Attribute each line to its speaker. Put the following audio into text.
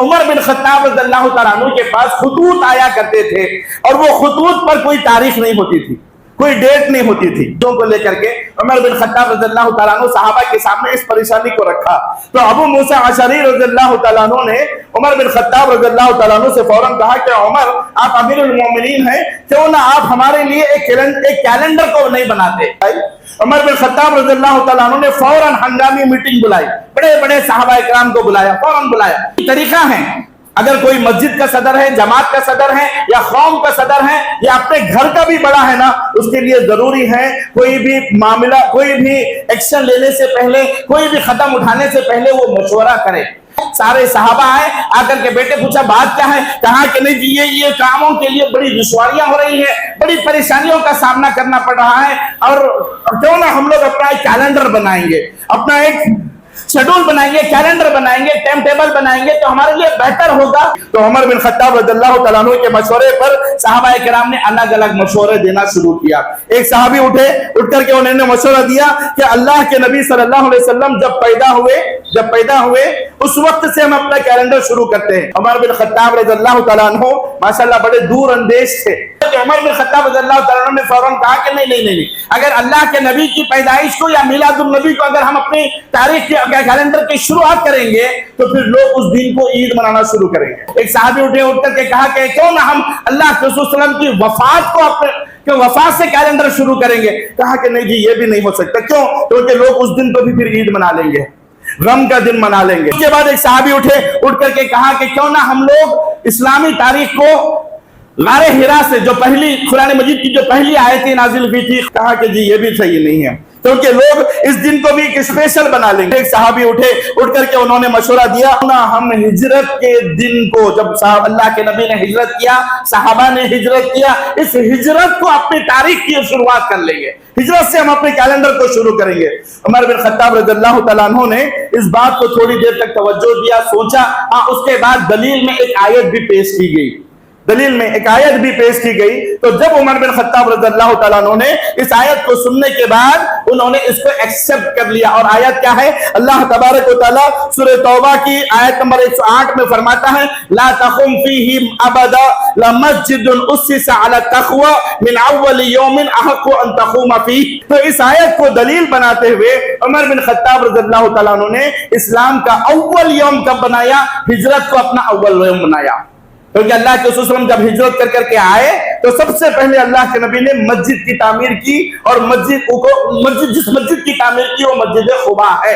Speaker 1: عمر بن خطاب رضی اللہ تعالیٰ عنہ کے پاس خطوط آیا کرتے تھے اور وہ خطوط پر کوئی تاریخ نہیں ہوتی تھی، کوئی ڈیٹ نہیں ہوتی تھی، جو کو لے کر کے عمر بن خطاب رضی اللہ تعالیٰ عنہ صحابہ کے سامنے اس پریشانی کو رکھا تو ابو موسیٰ اشعری رضی اللہ تعالیٰ عنہ نے عمر بن خطاب رضی اللہ تعالیٰ عنہ سے فوراً کہا کہ عمر آپ امیر المومنین ہیں، کیوں نہ آپ ہمارے لیے ایک کیلنڈر کو نہیں بناتے؟ عمر بن خطاب رضی اللہ تعالیٰ عنہ نے فوراً ہنگامی میٹنگ بلائی، بڑے بڑے صحابہ اکرام کو بلایا، فوراً بلایا۔ طریقہ ہے، اگر کوئی مسجد کا صدر ہے، جماعت کا صدر ہے یا قوم کا صدر ہے یا اپنے گھر کا بھی بڑا ہے نا، اس کے لیے ضروری ہے کوئی بھی معاملہ، کوئی بھی ایکشن لینے سے پہلے، کوئی بھی قدم اٹھانے سے پہلے وہ مشورہ کرے۔ سارے صحابہ آئے، آ کر کے بیٹے پوچھا بات کیا ہے؟ کہا کہ نہیں جی یہ کاموں کے لیے بڑی دشواریاں ہو رہی ہیں، بڑی پریشانیوں کا سامنا کرنا پڑ رہا ہے، اور کیوں نہ ہم لوگ اپنا ایک کیلنڈر بنائیں گے، اپنا ایک شیڈول بنائیں گے، کیلنڈر بنائیں گے، ٹائم ٹیبل بنائیں گے تو ہمارے لیے بہتر ہوگا۔ تو عمر بن خطاب رضی اللہ تعالیٰ عنہ کے مشورے پر صحابہ کرام نے الگ الگ مشورے دینا شروع کیا۔ ایک صحابی اٹھ کر کے انہوں نے مشورہ دیا کہ اللہ کے نبی صلی اللہ علیہ وسلم جب پیدا ہوئے اس وقت سے ہم اپنا کیلنڈر شروع کرتے ہیں۔ عمر بن خطاب رضی اللہ تعالیٰ عنہ ماشاءاللہ بڑے دور اندیش تھے۔ عمر بن خطاب رضی اللہ تعالیٰ عنہ نے فوراً کہا کہ نہیں، اگر اللہ کے نبی کی پیدائش کو یا میلاد النبی کو اگر ہم اپنی تاریخ کے کیلنڈر کی شروعات کریں گے تو پھر لوگ اس دن کو عید منانا شروع کریں گے۔ ایک صحابی اٹھ کر کے کہا کہ کیوں نہ ہم اللہ کے رسول صلی اللہ علیہ وسلم کی وفات کو وفات سے کیلنڈر شروع کریں گے؟ کہا کہ نہیں جی یہ بھی نہیں ہو سکتا، کیوں؟ کیونکہ لوگ اس دن کو بھی پھر عید منا لیں گے، غم کا دن منا لیں گے۔ اس کے بعد ایک صحابی اٹھ کر کے کہا کہ کیوں نہ ہم لوگ اسلامی تاریخ کو غار حرا سے جو پہلی قرآن مجید کی جو پہلی آیتیں نازل ہوئی تھی، کہا کہ جی یہ بھی صحیح نہیں ہے کیونکہ لوگ اس دن کو بھی ایک اسپیشل بنا لیں گے۔ ایک صحابی اٹھ کر کے انہوں نے مشورہ دیا ہم ہجرت کے دن کو، جب اللہ کے نبی نے ہجرت کیا، صحابہ نے ہجرت کیا، اس ہجرت کو اپنی تاریخ کی شروعات کر لیں گے، ہجرت سے ہم اپنے کیلنڈر کو شروع کریں گے۔ عمر بن خطاب رضی اللہ تعالیٰ عنہ نے اس بات کو تھوڑی دیر تک توجہ دیا، سوچا، اس کے بعد دلیل میں ایک آیت بھی پیش کی گئی۔ تو جب عمر بن خطاب رضی اللہ تعالیٰ عنہ نے اس آیت کو سننے کے بعد انہوں نے اس کو ایکسپٹ کر لیا۔ اور آیت کیا ہے؟ اللہ تبارک و تعالیٰ سورہ توبہ کی آیت نمبر 108 میں فرماتا ہے لا تقم فیہ ابدا لمسجد اسس علی التقوی من اول یوم احق ان تقوم فیہ۔ تو اس آیت کو دلیل بناتے ہوئے عمر بن خطاب رضی اللہ تعالیٰ عنہ نے اسلام کا اول یوم کب بنایا؟ ہجرت کو اپنا اول یوم بنایا، کیونکہ اللہ کے رسول صلی اللہ علیہ وسلم جب ہجرت کر کے آئے تو سب سے پہلے اللہ کے نبی نے مسجد کی تعمیر کی، اور جس مسجد کی تعمیر کی وہ مسجد قباء ہے۔